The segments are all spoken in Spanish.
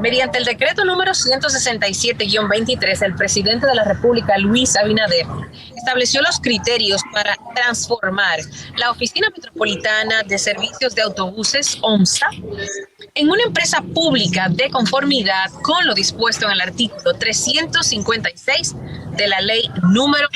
Mediante el decreto número 167-23, el presidente de la República, Luis Abinader, estableció los criterios para transformar la Oficina Metropolitana de Servicios de Autobuses, OMSA, en una empresa pública de conformidad con lo dispuesto en el artículo 356 de la ley número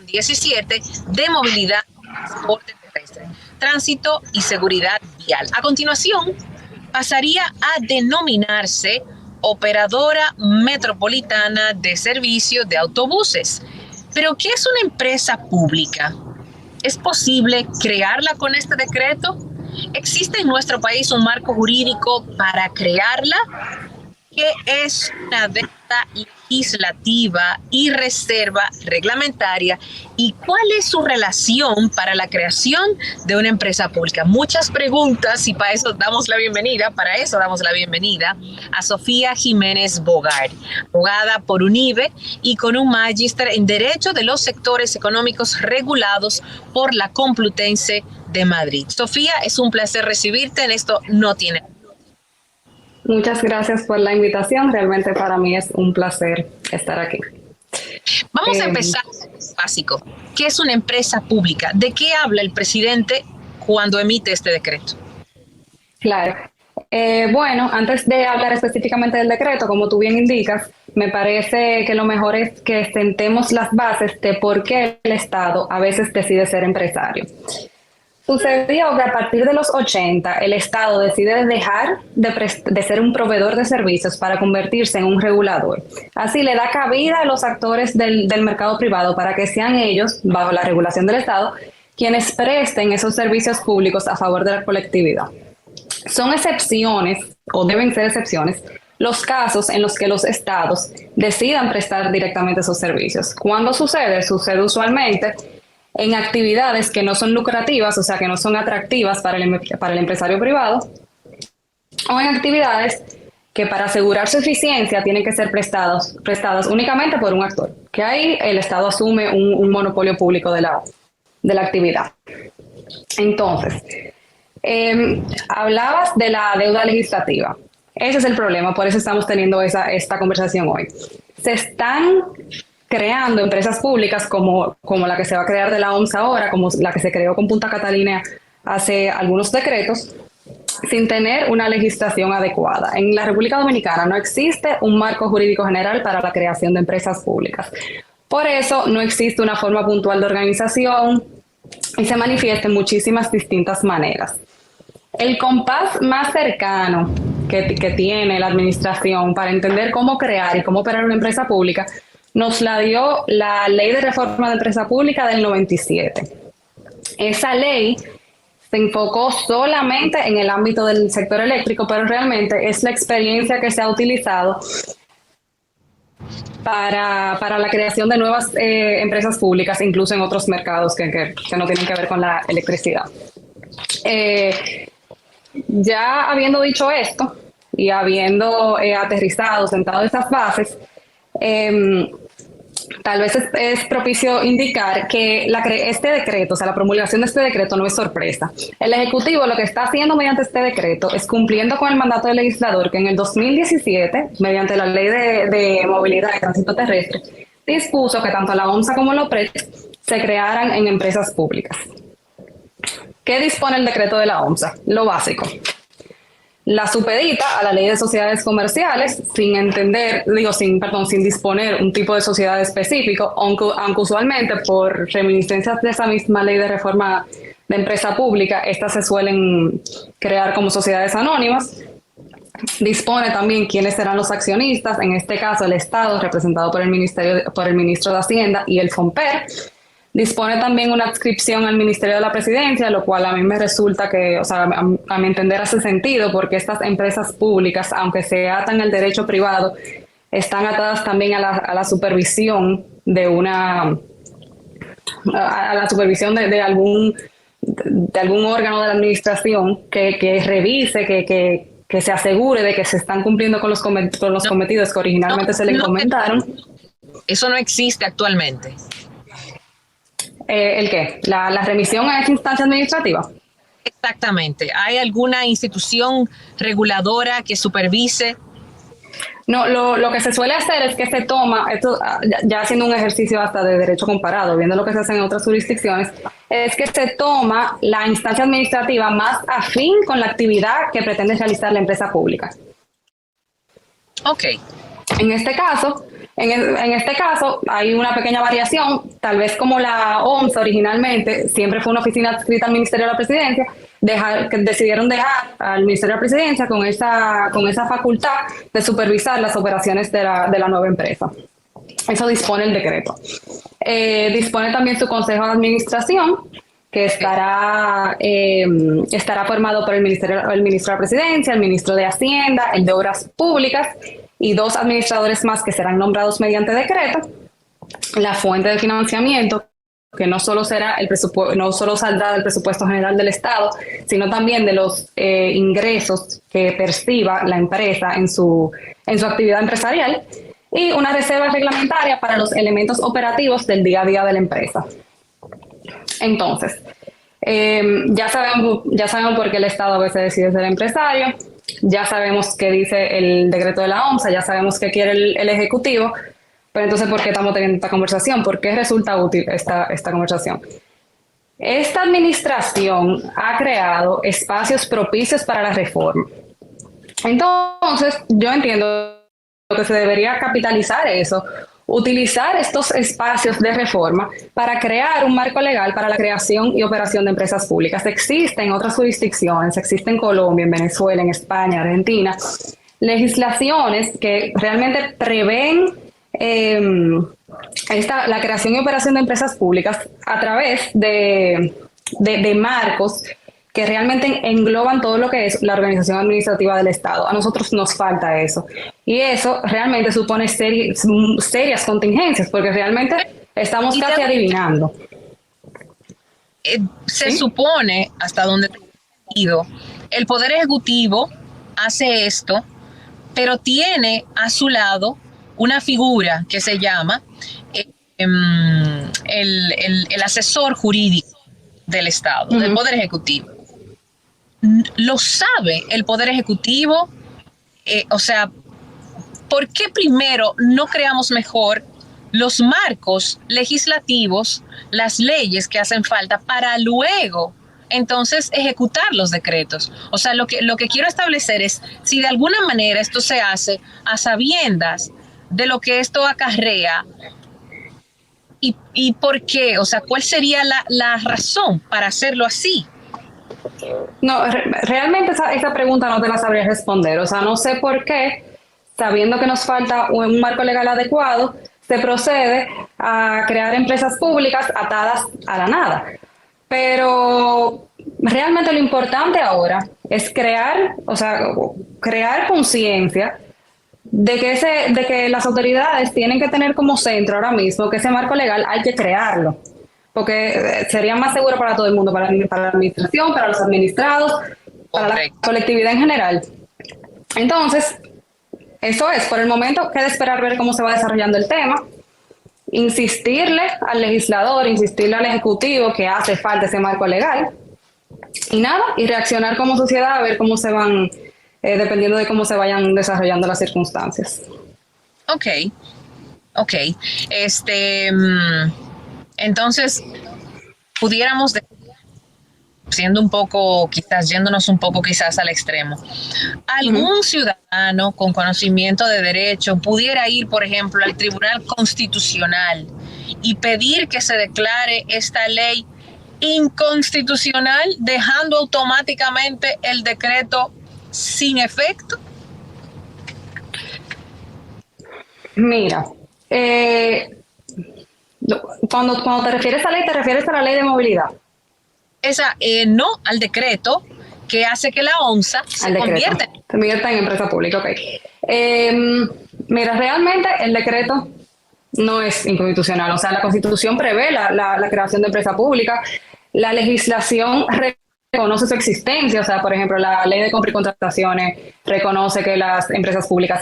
17 de movilidad y transporte terrestre, tránsito y seguridad vial. A continuación, pasaría a denominarse Operadora Metropolitana de Servicios de Autobuses. ¿Pero qué es una empresa pública? ¿Es posible crearla con este decreto? ¿Existe en nuestro país un marco jurídico para crearla? ¿Qué es una deuda legislativa y reserva reglamentaria? ¿Y cuál es su relación para la creación de una empresa pública? Muchas preguntas y para eso damos la bienvenida, a Sofía Jiménez Bogart, abogada por UNIBE y con un magíster en Derecho de los Sectores Económicos Regulados por la Complutense de Madrid. Sofía, es un placer recibirte en Esto No Tiene. Muchas gracias por la invitación. Realmente para mí es un placer estar aquí. Vamos a empezar básico. ¿Qué es una empresa pública? ¿De qué habla el presidente cuando emite este decreto? Claro. Bueno, antes de hablar específicamente del decreto, como tú bien indicas, me parece que lo mejor es que sentemos las bases de por qué el Estado a veces decide ser empresario. Sucedió que a partir de los 80 el Estado decide dejar de ser un proveedor de servicios para convertirse en un regulador. Así le da cabida a los actores del mercado privado para que sean ellos, bajo la regulación del Estado, quienes presten esos servicios públicos a favor de la colectividad. Son excepciones, o deben ser excepciones, los casos en los que los estados decidan prestar directamente esos servicios. ¿Cuándo sucede? Sucede usualmente en actividades que no son lucrativas, o sea, que no son atractivas para el empresario privado, o en actividades que para asegurar su eficiencia tienen que ser prestadas únicamente por un actor, que ahí el Estado asume un monopolio público de la actividad. Entonces, hablabas de la deuda legislativa. Ese es el problema, por eso estamos teniendo esta conversación hoy. Se están creando empresas públicas como la que se va a crear de la OMS ahora, como la que se creó con Punta Catalina hace algunos decretos, sin tener una legislación adecuada. En la República Dominicana no existe un marco jurídico general para la creación de empresas públicas. Por eso no existe una forma puntual de organización y se manifiesta en muchísimas distintas maneras. El compás más cercano que tiene la administración para entender cómo crear y cómo operar una empresa pública nos la dio la Ley de Reforma de Empresa Pública del 97. Esa ley se enfocó solamente en el ámbito del sector eléctrico, pero realmente es la experiencia que se ha utilizado para la creación de nuevas empresas públicas, incluso en otros mercados que no tienen que ver con la electricidad. Ya habiendo dicho esto y habiendo aterrizado, sentado esas bases, tal vez es propicio indicar que este decreto, o sea, la promulgación de este decreto no es sorpresa. El Ejecutivo lo que está haciendo mediante este decreto es cumpliendo con el mandato del legislador que en el 2017, mediante la Ley de Movilidad y Tránsito Terrestre, dispuso que tanto la OMSA como la OPRED se crearan en empresas públicas. ¿Qué dispone el decreto de la OMSA? Lo básico. La supedita a la Ley de Sociedades Comerciales sin disponer un tipo de sociedad específico, aunque usualmente por reminiscencias de esa misma Ley de Reforma de Empresa Pública, estas se suelen crear como sociedades anónimas. Dispone también quiénes serán los accionistas, en este caso el Estado, representado por el Ministro de Hacienda y el FOMPER. Dispone también una adscripción al Ministerio de la Presidencia, lo cual a mí me resulta que, o sea, a mi entender hace sentido, porque estas empresas públicas, aunque se atan al derecho privado, están atadas también a la supervisión de algún órgano de la administración que revise, que se asegure de que se están cumpliendo con los cometidos que originalmente se le encomendaron. Eso no existe actualmente. ¿El qué? ¿La remisión a esa instancia administrativa? Exactamente. ¿Hay alguna institución reguladora que supervise No, lo que se suele hacer es que se toma, esto ya haciendo un ejercicio hasta de derecho comparado, viendo lo que se hace en otras jurisdicciones, es que se toma la instancia administrativa más afín con la actividad que pretende realizar la empresa pública. Ok. En este caso, en este caso hay una pequeña variación, tal vez como la OMSA originalmente siempre fue una oficina adscrita al Ministerio de la Presidencia, decidieron dejar al Ministerio de la Presidencia con esa facultad de supervisar las operaciones de la nueva empresa. Eso dispone el decreto. Dispone también su Consejo de Administración, que estará formado por el ministro de la Presidencia, el ministro de Hacienda, el de Obras Públicas y 2 administradores más que serán nombrados mediante decreto. La fuente de financiamiento, que no solo saldrá del presupuesto general del Estado, sino también de los ingresos que perciba la empresa en su actividad empresarial, y una reserva reglamentaria para los elementos operativos del día a día de la empresa. Entonces, ya sabemos por qué el Estado a veces decide ser empresario, ya sabemos qué dice el decreto de la OMSA, ya sabemos qué quiere el Ejecutivo, pero entonces, ¿por qué estamos teniendo esta conversación? ¿Por qué resulta útil esta conversación? Esta administración ha creado espacios propicios para la reforma. Entonces, yo entiendo que se debería capitalizar eso, utilizar estos espacios de reforma para crear un marco legal para la creación y operación de empresas públicas. Existe en otras jurisdicciones, existe en Colombia, en Venezuela, en España, Argentina, legislaciones que realmente prevén la creación y operación de empresas públicas a través de marcos que realmente engloban todo lo que es la organización administrativa del Estado. A nosotros nos falta eso. Y eso realmente supone serias contingencias, porque realmente estamos casi adivinando. Se supone, hasta donde he ido, el Poder Ejecutivo hace esto, pero tiene a su lado una figura que se llama el asesor jurídico del Estado, del Poder Ejecutivo. Lo sabe el Poder Ejecutivo, o sea, ¿por qué primero no creamos mejor los marcos legislativos, las leyes que hacen falta para luego entonces ejecutar los decretos? O sea, lo que quiero establecer es si de alguna manera esto se hace a sabiendas de lo que esto acarrea y por qué, o sea, ¿cuál sería la razón para hacerlo así? No, realmente esa pregunta no te la sabría responder. O sea, no sé por qué, sabiendo que nos falta un marco legal adecuado, se procede a crear empresas públicas atadas a la nada. Pero realmente lo importante ahora es crear conciencia de que las autoridades tienen que tener como centro ahora mismo que ese marco legal hay que crearlo. Porque sería más seguro para todo el mundo, para la administración, para los administrados, para la colectividad en general. Entonces, eso es, por el momento, queda esperar ver cómo se va desarrollando el tema, insistirle al legislador, insistirle al Ejecutivo que hace falta ese marco legal, y nada, y reaccionar como sociedad a ver cómo se van, dependiendo de cómo se vayan desarrollando las circunstancias. Ok. Entonces, pudiéramos, siendo un poco, yéndonos un poco al extremo, algún ciudadano con conocimiento de derecho pudiera ir, por ejemplo, al Tribunal Constitucional y pedir que se declare esta ley inconstitucional, dejando automáticamente el decreto sin efecto. Mira, cuando te refieres a ley, ¿te refieres a la ley de movilidad? No, al decreto que hace que la OMSA se convierta en empresa pública. Okay. Mira, realmente el decreto no es inconstitucional. O sea, la Constitución prevé la creación de empresa pública. La legislación reconoce su existencia. O sea, por ejemplo, la ley de compra y contrataciones reconoce que las empresas públicas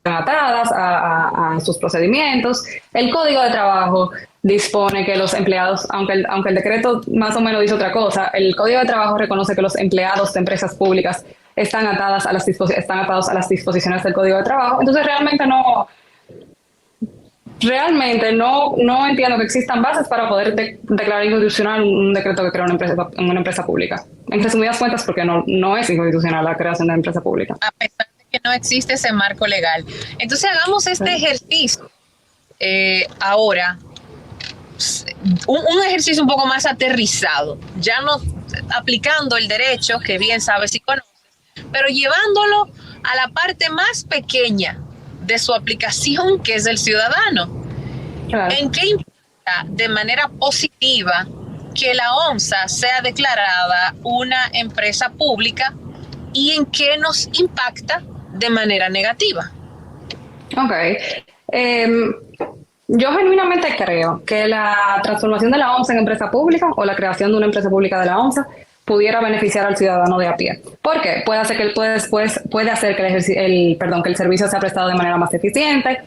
atadas a sus procedimientos. El Código de Trabajo dispone que los empleados, aunque el decreto más o menos dice otra cosa, el Código de Trabajo reconoce que los empleados de empresas públicas están atados a las disposiciones del Código de Trabajo. Entonces realmente no entiendo que existan bases para poder declarar inconstitucional un decreto que crea una empresa pública. En resumidas cuentas, porque no es inconstitucional la creación de una empresa pública. A pesar de que no existe ese marco legal. Entonces hagamos este ejercicio ahora, un ejercicio un poco más aterrizado, ya no aplicando el derecho, que bien sabes y conoces, pero llevándolo a la parte más pequeña de su aplicación, que es el ciudadano. Claro. ¿En qué impacta de manera positiva que la OMSA sea declarada una empresa pública y en qué nos impacta de manera negativa? Ok. Yo genuinamente creo que la transformación de la OMSA en empresa pública o la creación de una empresa pública de la OMSA pudiera beneficiar al ciudadano de a pie. ¿Por qué? Puede hacer que el servicio sea prestado de manera más eficiente,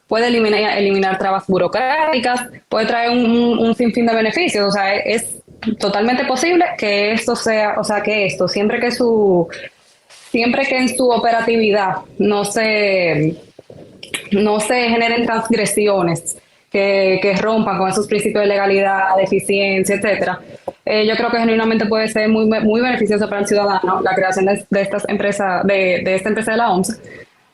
puede eliminar trabas burocráticas, puede traer un sinfín de beneficios. O sea, es totalmente posible que esto siempre que en su operatividad no se generen transgresiones que rompan con esos principios de legalidad, de eficiencia, etcétera. Yo creo que genuinamente puede ser muy beneficioso para el ciudadano la creación de esta empresa de la OMSA,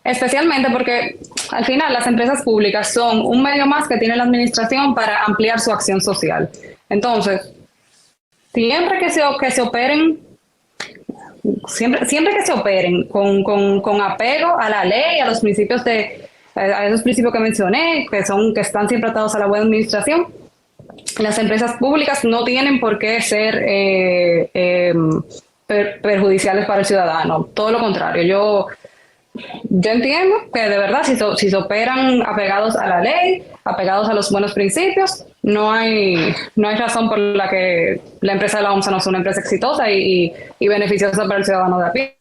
especialmente porque al final las empresas públicas son un medio más que tiene la administración para ampliar su acción social. Entonces, siempre que se operen con apego a la ley, a los principios a esos principios que mencioné, que están siempre atados a la buena administración, las empresas públicas no tienen por qué ser perjudiciales para el ciudadano. Todo lo contrario, yo entiendo que de verdad si se operan apegados a la ley, apegados a los buenos principios, no hay razón por la que la empresa de la OMSA no sea una empresa exitosa y beneficiosa para el ciudadano de a pie.